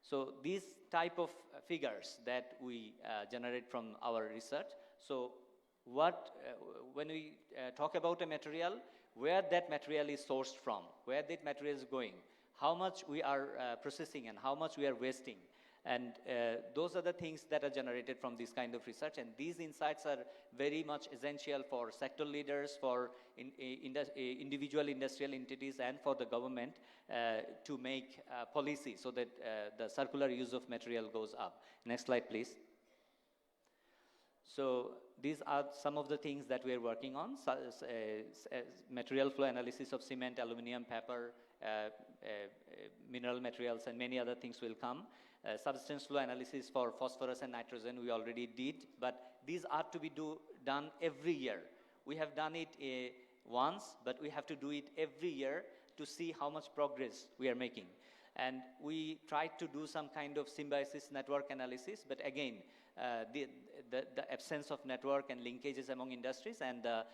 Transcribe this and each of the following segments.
So these type of figures that we generate from our research. So when we talk about a material, where that material is sourced from, where that material is going, how much we are processing and how much we are wasting. And those are the things that are generated from this kind of research. And these insights are very much essential for sector leaders, for individual industrial entities, and for the government to make policy so that the circular use of material goes up. Next slide, please. So these are some of the things that we are working on. Material flow analysis of cement, aluminum, paper, mineral materials, and many other things will come. Substance flow analysis for phosphorus and nitrogen we already did, but these are to be done every year. We have done it once, but we have to do it every year to see how much progress we are making. And we tried to do some kind of symbiosis network analysis, but again, the absence of network and linkages among industries and the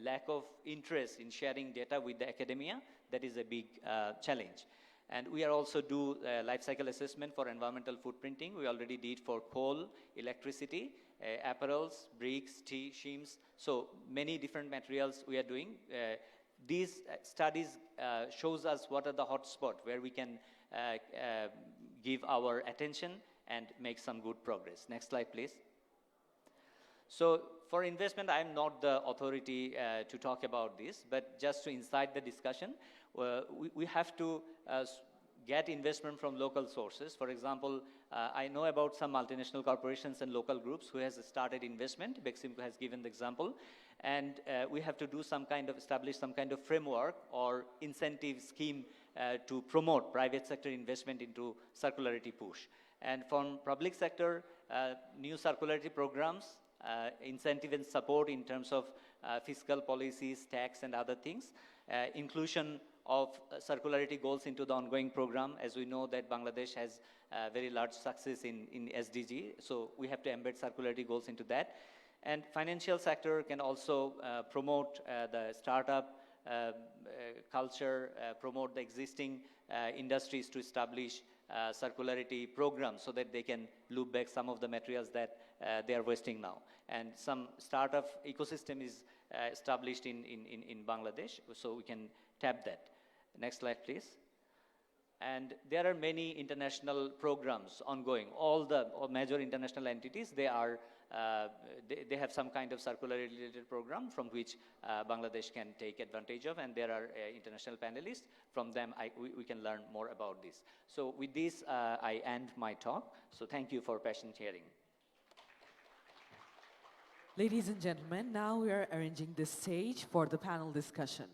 lack of interest in sharing data with the academia, that is a big challenge. And we are also do life cycle assessment for environmental footprinting. We already did for coal, electricity, apparels, bricks, tea, shims. So many different materials we are doing. These studies shows us what are the hotspots where we can give our attention and make some good progress. Next slide, please. So for investment, I am not the authority to talk about this, but just to incite the discussion, we have to get investment from local sources. For example, I know about some multinational corporations and local groups who has started investment. BICC has given the example. And we have to do establish some kind of framework or incentive scheme to promote private sector investment into circularity push. And from public sector, new circularity programs, incentive and support in terms of fiscal policies, tax, and other things. Inclusion of circularity goals into the ongoing program. As we know that Bangladesh has very large success in SDG, so we have to embed circularity goals into that. And financial sector can also promote the startup culture, promote the existing industries to establish circularity programs so that they can loop back some of the materials that they are wasting now. And some startup ecosystem is established in Bangladesh, so we can tap that. Next slide, please. And there are many international programs ongoing. All major international entities, they have some kind of circularity related program from which Bangladesh can take advantage of, and there are international panelists. From them, we can learn more about this. So with this, I end my talk. So thank you for patient hearing. Ladies and gentlemen, now we are arranging the stage for the panel discussion.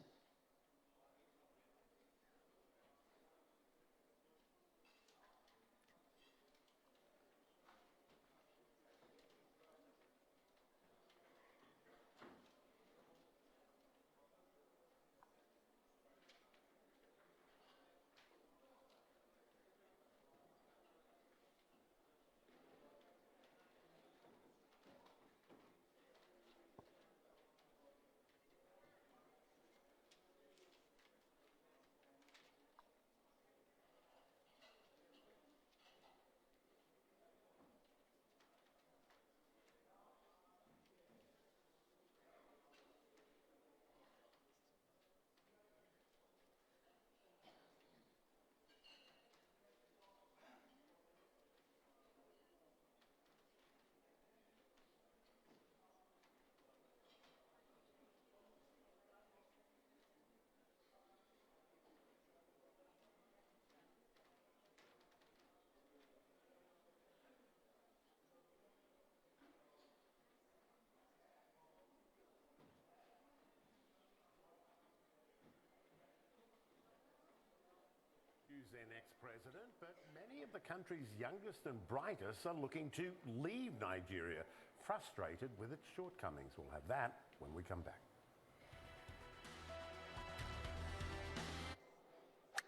Their next president, but many of the country's youngest and brightest are looking to leave Nigeria, frustrated with its shortcomings. We'll have that when we come back.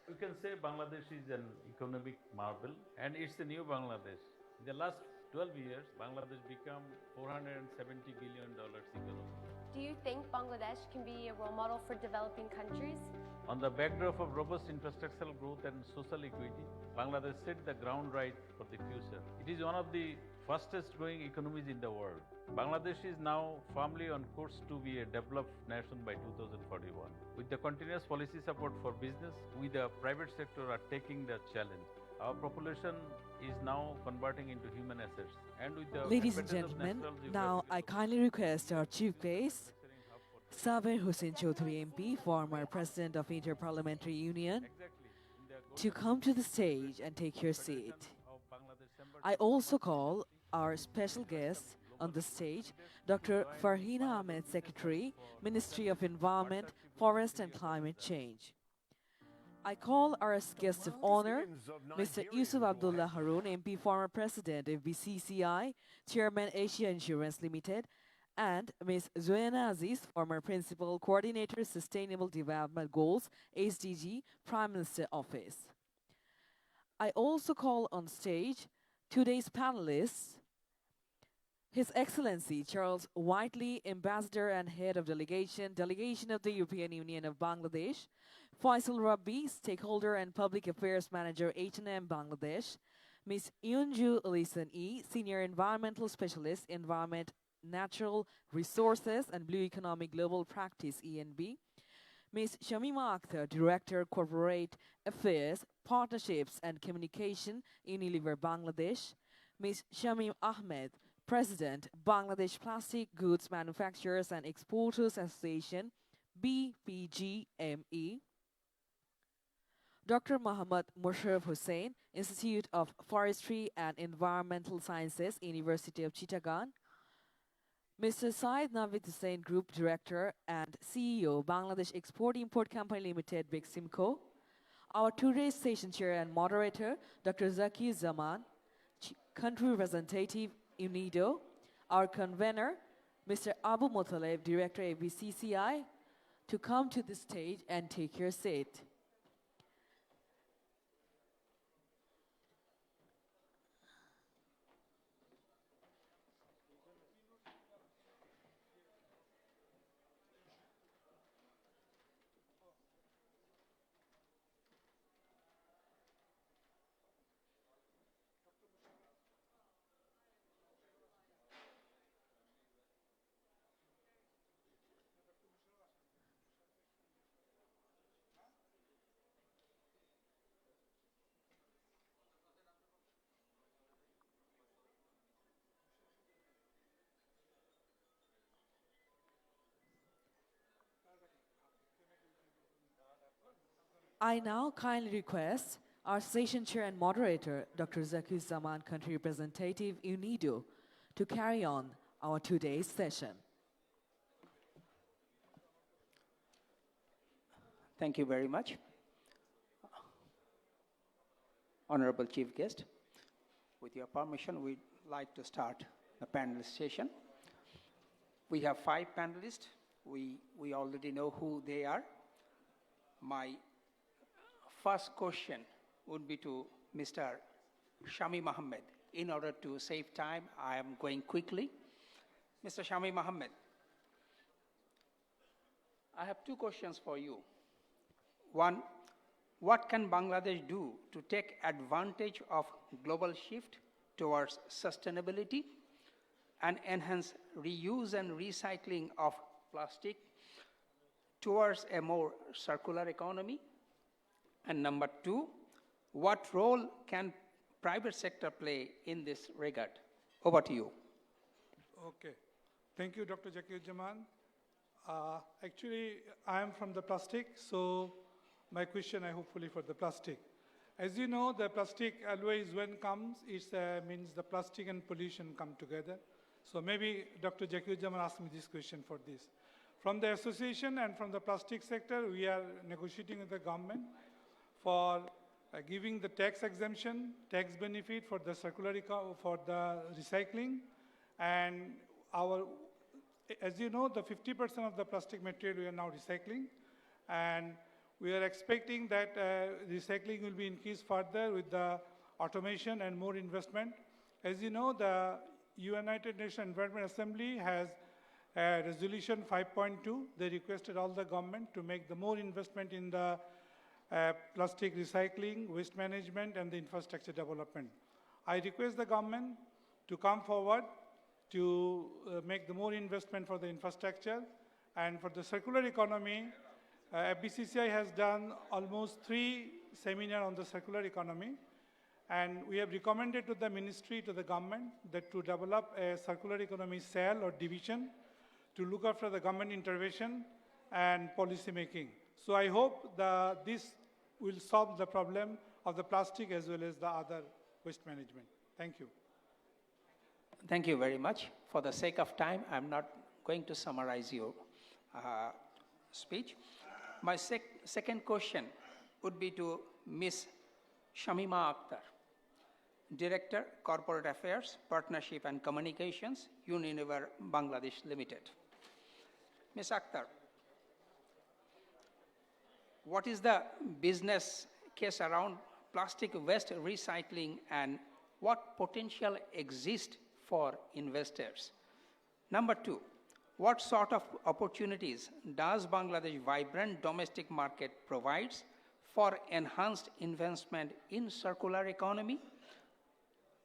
You can say Bangladesh is an economic marvel, and it's the new Bangladesh. In the last 12 years, Bangladesh became $470 billion economy. Do you think Bangladesh can be a role model for developing countries? On the backdrop of robust infrastructural growth and social equity, Bangladesh set the ground right for the future. It is one of the fastest growing economies in the world. Bangladesh is now firmly on course to be a developed nation by 2041. With the continuous policy support for business, we the private sector are taking the challenge. Our population is now converting into human assets. And with the Ladies and advantage of gentlemen, natural now I geographical kindly request our Chief Guest, manufacturing hub for Saber Hussain Chaudhary MP, former President of Inter-Parliamentary Union, exactly in the to come to the stage and take your seat. of Bangladesh Chamber I also call our special guest on the stage, Dr. Farhina Ahmed, Secretary, Ministry of Environment, Forest and Climate Change. I call our guest of honor, Mr. Yusuf Abdullah Haroon, MP, former President of FBCCI, Chairman Asia Insurance Limited, and Ms. Zoena Aziz, former Principal Coordinator, Sustainable Development Goals, SDG, Prime Minister Office. I also call on stage today's panelists, His Excellency Charles Whiteley, Ambassador and Head of Delegation of the European Union of Bangladesh, Faisal Rabbi, Stakeholder and Public Affairs Manager, H&M Bangladesh, Ms. Yunju Alisan E, Senior Environmental Specialist, Environment, Natural Resources and Blue Economic Global Practice, ENB, Ms. Shamima Akhtar, Director, Corporate Affairs, Partnerships and Communication, Unilever Bangladesh, Ms. Shamim Ahmed, President, Bangladesh Plastic Goods Manufacturers and Exporters Association, BPGME, Dr. Muhammad Musharraf Hussain, Institute of Forestry and Environmental Sciences, University of Chittagong, Mr. Syed Navid Hussain, Group Director and CEO, Bangladesh Export-Import Company Limited, BICC. Our today's session chair and moderator, Dr. Zaki Zaman, Country Representative, UNIDO. Our convener, Mr. Abu Muttaleb, Director, FBCCI, to come to the stage and take your seat. I now kindly request our session chair and moderator, Dr. Zaki Zaman, Country Representative, UNIDO, to carry on our today's session. Thank you very much. Honorable Chief Guest, with your permission, we'd like to start the panelist session. We have 5 panelists. We already know who they are. My first question would be to Mr. Shami Mohammed. In order to save time, I am going quickly. Mr. Shami Mohammed, I have 2 questions for you. One, what can Bangladesh do to take advantage of global shift towards sustainability and enhance reuse and recycling of plastic towards a more circular economy? And number 2, what role can private sector play in this regard? Over to you. Okay. Thank you, Dr. Zakir-Jaman. Actually, I am from the plastic, so my question I hopefully for the plastic. As you know, the plastic always when comes, it means the plastic and pollution come together. So maybe Dr. Zakir-Jaman asked me this question for this. From the association and from the plastic sector, we are negotiating with the government for giving the tax exemption, tax benefit for the for the recycling, and as you know, the 50% of the plastic material we are now recycling, and we are expecting that recycling will be increased further with the automation and more investment. As you know, the United Nations Environment Assembly has Resolution 5.2, they requested all the government to make the more investment in the plastic recycling, waste management, and the infrastructure development. I request the government to come forward to make the more investment for the infrastructure. And for the circular economy, FBCCI has done almost 3 seminars on the circular economy. And we have recommended to the ministry, to the government, that to develop a circular economy cell or division to look after the government intervention and policy making. So I hope that this will solve the problem of the plastic as well as the other waste management. Thank you. Thank you very much. For the sake of time, I'm not going to summarize your speech. My second question would be to Ms. Shamima Akhtar, Director, Corporate Affairs, Partnership and Communications, Unilever Bangladesh Limited. Ms. Akhtar, what is the business case around plastic waste recycling and what potential exists for investors? Number 2, what sort of opportunities does Bangladesh vibrant domestic market provides for enhanced investment in circular economy,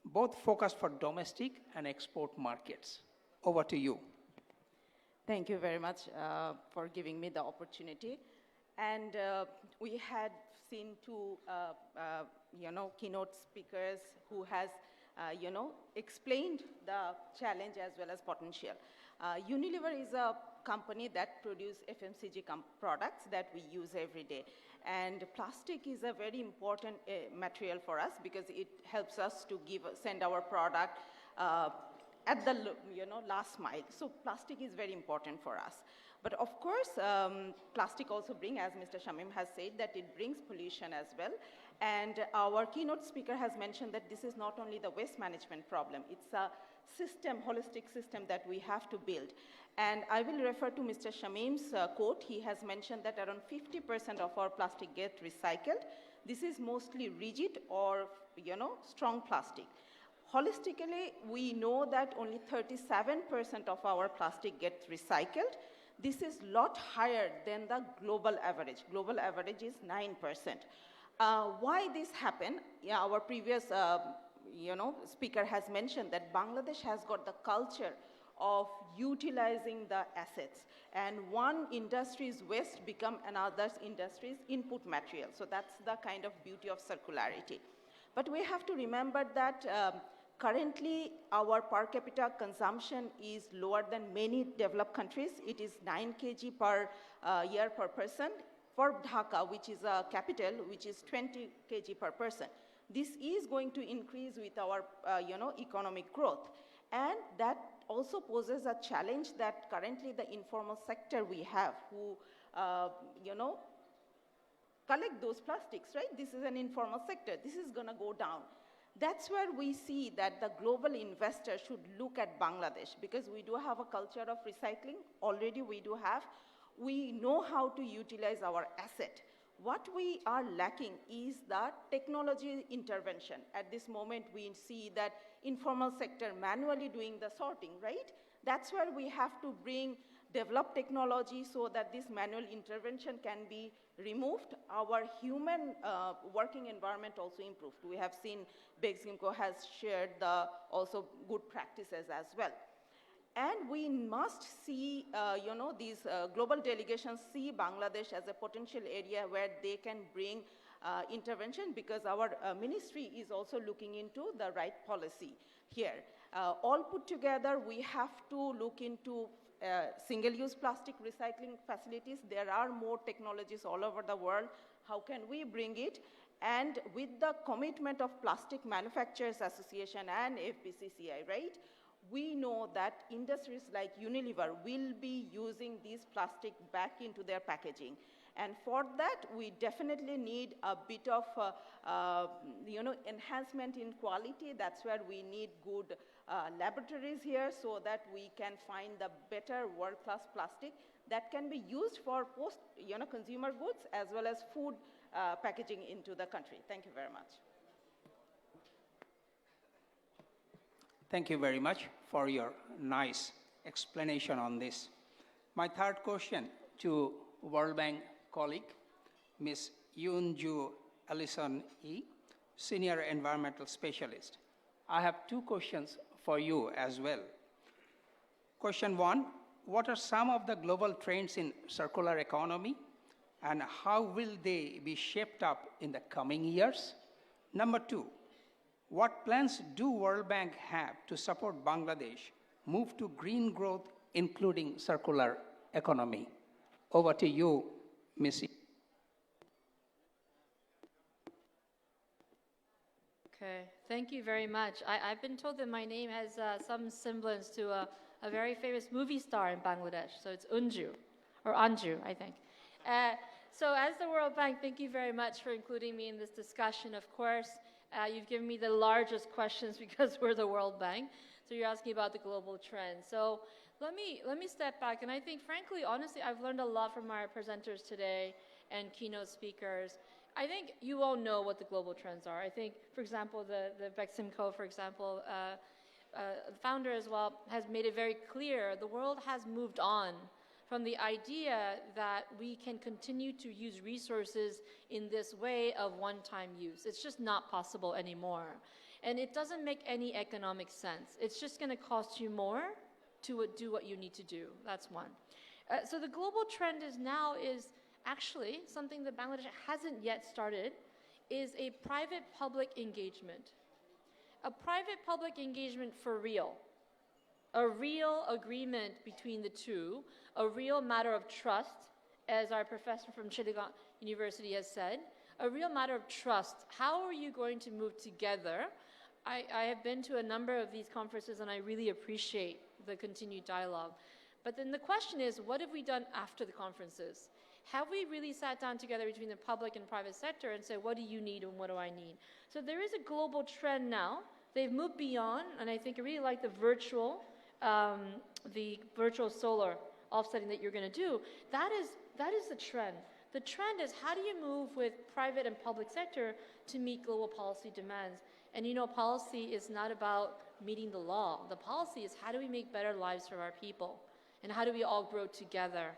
both focused for domestic and export markets? Over to you. Thank you very much for giving me the opportunity. And we had seen 2, keynote speakers who has, explained the challenge as well as potential. Unilever is a company that produces FMCG products that we use every day. And plastic is a very important material for us because it helps us to send our product at the last mile. So plastic is very important for us. But of course, plastic also brings, as Mr. Shamim has said, that it brings pollution as well. And our keynote speaker has mentioned that this is not only the waste management problem, it's a system, holistic system that we have to build. And I will refer to Mr. Shamim's quote. He has mentioned that around 50% of our plastic gets recycled. This is mostly rigid or, strong plastic. Holistically, we know that only 37% of our plastic gets recycled. This is a lot higher than the global average. Global average is 9%. Why this happened? Yeah, our previous speaker has mentioned that Bangladesh has got the culture of utilizing the assets. And one industry's waste become another industry's input material. So that's the kind of beauty of circularity. But we have to remember that currently our per capita consumption is lower than many developed countries. It is 9 kg per year per person. For Dhaka, which is a capital, which is 20 kg per person. This is going to increase with our economic growth. And that also poses a challenge that currently the informal sector we have who, collect those plastics, right? This is an informal sector. This is going to go down. That's where we see that the global investor should look at Bangladesh because we do have a culture of recycling. Already we do have. We know how to utilize our asset. What we are lacking is the technology intervention. At this moment, we see that informal sector manually doing the sorting, right? That's where we have to develop technology so that this manual intervention can be removed. Our human working environment also improved. We have seen BICC has shared the also good practices as well. And we must see, these global delegations see Bangladesh as a potential area where they can bring intervention because our ministry is also looking into the right policy here. All put together, we have to look into single-use plastic recycling facilities. There are more technologies all over the world. How can we bring it? And with the commitment of Plastic Manufacturers Association and FBCCI, right? We know that industries like Unilever will be using these plastic back into their packaging. And for that, we definitely need a bit of, enhancement in quality. That's where we need good laboratories here so that we can find the better world-class plastic that can be used for consumer goods as well as food packaging into the country. Thank you very much. Thank you very much for your nice explanation on this. My third question to World Bank colleague, Ms. Yoonju Allison E., Senior Environmental Specialist. I have two questions for you as well. Question one, what are some of the global trends in circular economy and how will they be shaped up in the coming years? Number two, what plans do World Bank have to support Bangladesh move to green growth, including circular economy? Over to you, Ms. Okay, thank you very much. I've been told that my name has some semblance to a very famous movie star in Bangladesh. So it's Unju, or Anju, I think. So as the World Bank, thank you very much for including me in this discussion. Of course, you've given me the largest questions because we're the World Bank. So you're asking about the global trends. So let me step back. And I think, frankly, honestly, I've learned a lot from our presenters today and keynote speakers. I think you all know what the global trends are. I think, for example, the BICC, for example, the founder as well, has made it very clear the world has moved on from the idea that we can continue to use resources in this way of one-time use. It's just not possible anymore. And it doesn't make any economic sense. It's just going to cost you more to do what you need to do. That's one. So the global trend is actually something that Bangladesh hasn't yet started, is a private-public engagement. A private-public engagement for real. A real agreement between the two, a real matter of trust, as our professor from Chittagong University has said, a real matter of trust. How are you going to move together? I have been to a number of these conferences and I really appreciate the continued dialogue. But then the question is, what have we done after the conferences? Have we really sat down together between the public and private sector and said, what do you need and what do I need? So there is a global trend now. They've moved beyond, and I think I really like the virtual solar offsetting that you're going to do. That is the trend. The trend is how do you move with private and public sector to meet global policy demands? And you know, policy is not about meeting the law. The policy is how do we make better lives for our people? And how do we all grow together?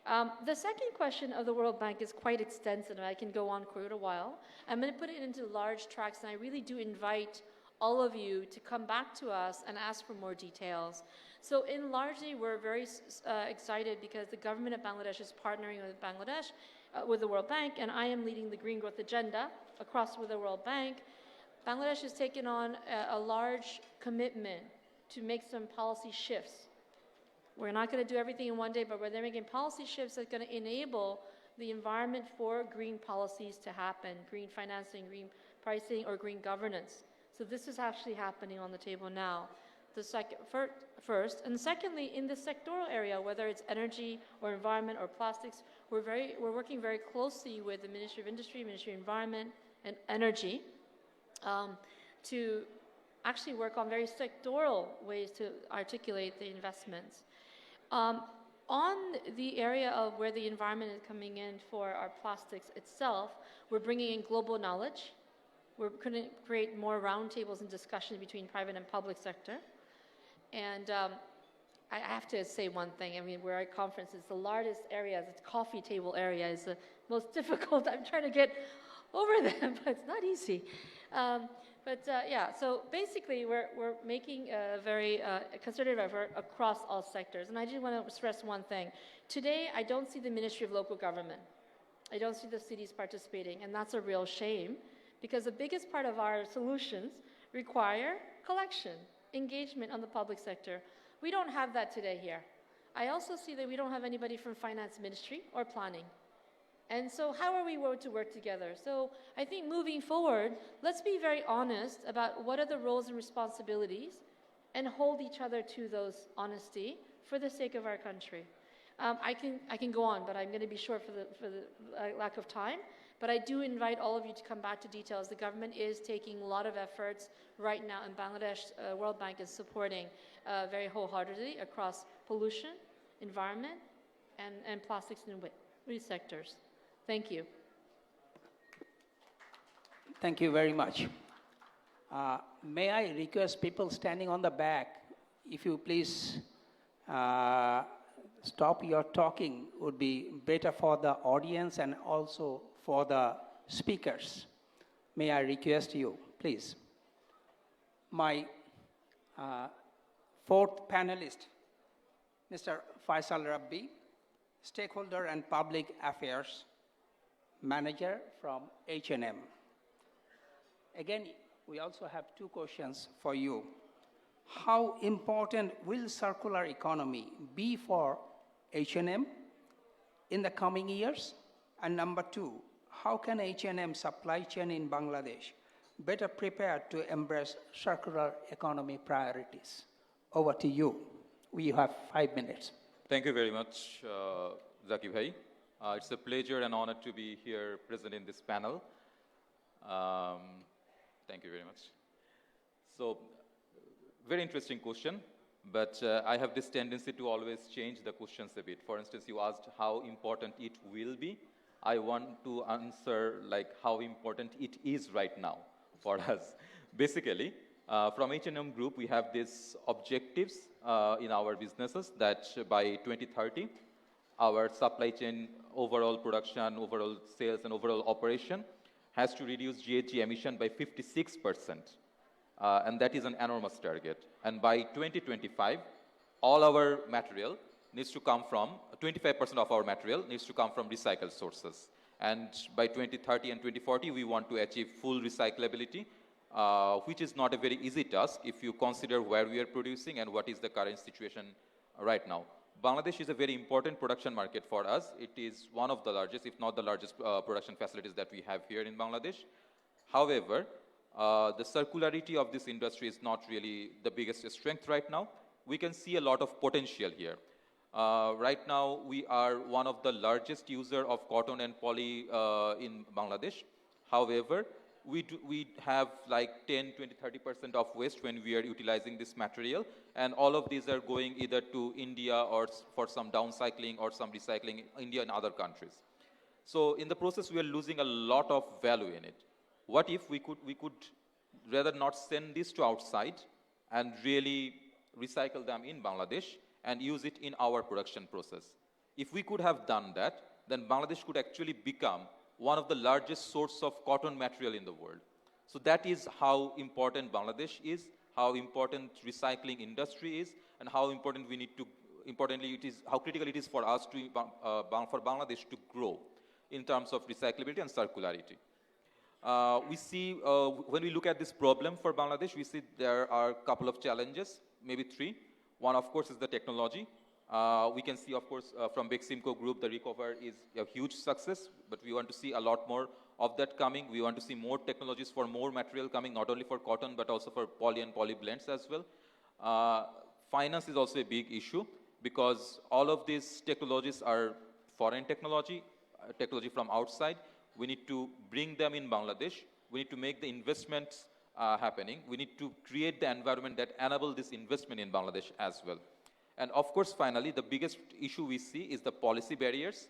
The second question of the World Bank is quite extensive, and I can go on quite a while. I'm going to put it into large tracks, and I really do invite all of you to come back to us and ask for more details. So in largely, we're very excited because the government of Bangladesh is partnering with Bangladesh, with the World Bank, and I am leading the Green Growth Agenda across with the World Bank. Bangladesh has taken on a large commitment to make some policy shifts. We're not going to do everything in one day, but we're making policy shifts that are going to enable the environment for green policies to happen, green financing, green pricing, or green governance. So this is actually happening on the table now. The first, and secondly, in the sectoral area, whether it's energy or environment or plastics, we're working very closely with the Ministry of Industry, Ministry of Environment, and Energy to actually work on very sectoral ways to articulate the investments. On the area of where the environment is coming in for our plastics itself, we're bringing in global knowledge. We're going to create more roundtables and discussions between private and public sector. And I have to say one thing. I mean, we're at conferences. The largest areas, the coffee table area is the most difficult. I'm trying to get over them, but it's not easy. Yeah, so basically we're making a very concerted effort across all sectors. And I just want to stress one thing. Today, I don't see the Ministry of Local Government. I don't see the cities participating, and that's a real shame because the biggest part of our solutions require collection, engagement on the public sector. We don't have that today here. I also see that we don't have anybody from Finance Ministry or Planning. And so how are we going to work together? So I think moving forward, let's be very honest about what are the roles and responsibilities and hold each other to those honesty for the sake of our country. I can go on, but I'm going to be short for the lack of time. But I do invite all of you to come back to details. The government is taking a lot of efforts right now in Bangladesh. World Bank is supporting very wholeheartedly across pollution, environment, and plastics and waste sectors. Thank you. Thank you very much. May I request people standing on the back, if you please stop your talking would be better for the audience and also for the speakers. May I request you, please? My fourth panelist, Mr. Faisal Rabbi, Stakeholder and Public Affairs Manager from H&M. Again, we also have two questions for you. How important will circular economy be for H&M in the coming years? And number two, how can H&M supply chain in Bangladesh better prepared to embrace circular economy priorities? Over to you. We have 5 minutes. Thank you very much, Zaki Bhai. It's a pleasure and honor to be here present in this panel. Thank you very much. So, very interesting question, but I have this tendency to always change the questions a bit. For instance, you asked how important it will be. I want to answer like how important it is right now for us. Basically, from H&M Group, we have these objectives in our businesses that by 2030, our supply chain overall production, overall sales, and overall operation has to reduce GHG emission by 56%. And that is an enormous target. And by 2025, all our material needs to come from, 25% of our material needs to come from recycled sources. And by 2030 and 2040, we want to achieve full recyclability, which is not a very easy task if you consider where we are producing and what is the current situation right now. Bangladesh is a very important production market for us. It is one of the largest, if not the largest production facilities that we have here in Bangladesh. However, the circularity of this industry is not really the biggest strength right now. We can see a lot of potential here. Right now, we are one of the largest user of cotton and poly in Bangladesh. However, we have like 10, 20, 30% of waste when we are utilizing this material. And all of these are going either to India or for some downcycling or some recycling in India and other countries. So in the process, we are losing a lot of value in it. What if we could rather not send this to outside and really recycle them in Bangladesh and use it in our production process? If we could have done that, then Bangladesh could actually become one of the largest sources of cotton material in the world. So that is how important Bangladesh is, how important recycling industry is, and how important we need to, importantly, it is how critical it is for us to, for Bangladesh to grow in terms of recyclability and circularity. We see, when we look at this problem for Bangladesh, we see there are a couple of challenges, maybe three. One, of course, is the technology. We can see, of course, from BICC group, the recover is a huge success, but we want to see a lot more of that coming. We want to see more technologies for more material coming, not only for cotton, but also for poly and poly blends as well. Finance is also a big issue because all of these technologies are foreign technology, technology from outside. We need to bring them in Bangladesh. We need to make the investments happening. We need to create the environment that enable this investment in Bangladesh as well. And of course, finally, the biggest issue we see is the policy barriers.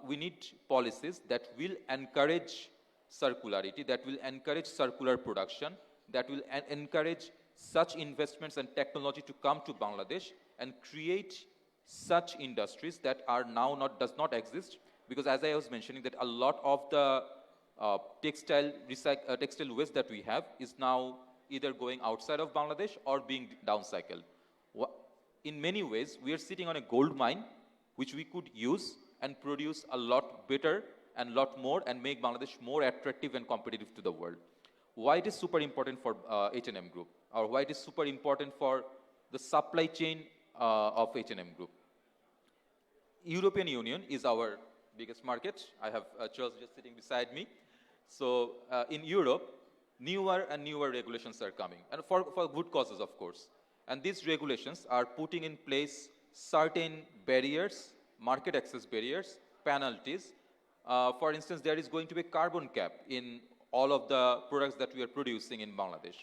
We need policies that will encourage circularity, that will encourage circular production, that will encourage such investments and technology to come to Bangladesh and create such industries that are now does not exist. Because as I was mentioning, that a lot of the textile waste that we have is now either going outside of Bangladesh or being downcycled. In many ways, we are sitting on a gold mine, which we could use and produce a lot better and a lot more and make Bangladesh more attractive and competitive to the world. Why it is super important for H&M Group, or why it is super important for the supply chain of H&M Group? European Union is our biggest market. I have Charles just sitting beside me. So in Europe, newer and newer regulations are coming, and for good causes, of course. And these regulations are putting in place certain barriers, market access barriers, penalties. For instance, there is going to be a carbon cap in all of the products that we are producing in Bangladesh.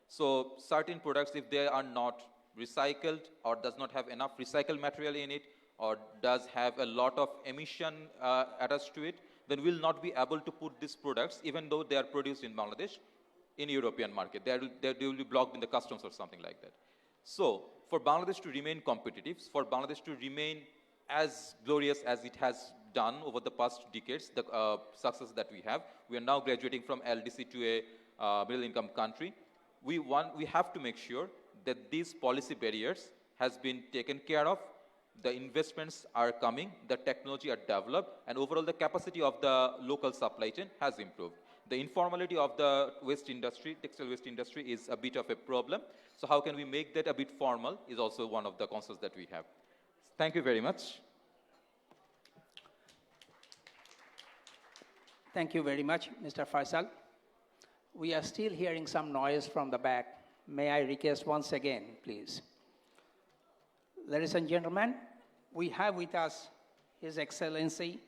So certain products, if they are not recycled or does not have enough recycled material in it, or does have a lot of emission attached to it, then we'll not be able to put these products, even though they are produced in Bangladesh, in European market. They will be blocked in the customs or something like that. So for Bangladesh to remain competitive, for Bangladesh to remain as glorious as it has done over the past decades, the success that we have. We are now graduating from LDC to a middle income country. We have to make sure that these policy barriers has been taken care of, the investments are coming, the technology are developed, and overall the capacity of the local supply chain has improved. The informality of the waste industry, textile waste industry, is a bit of a problem. So how can we make that a bit formal is also one of the concerns that we have. Thank you very much. Thank you very much, Mr. Faisal. We are still hearing some noise from the back. May I request once again, please? Ladies and gentlemen, we have with us His Excellency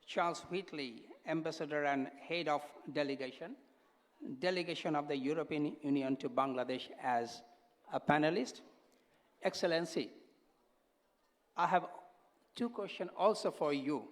Charles Whitley, Ambassador and Head of Delegation of the European Union to Bangladesh, as a panelist. Excellency, I have two questions also for you.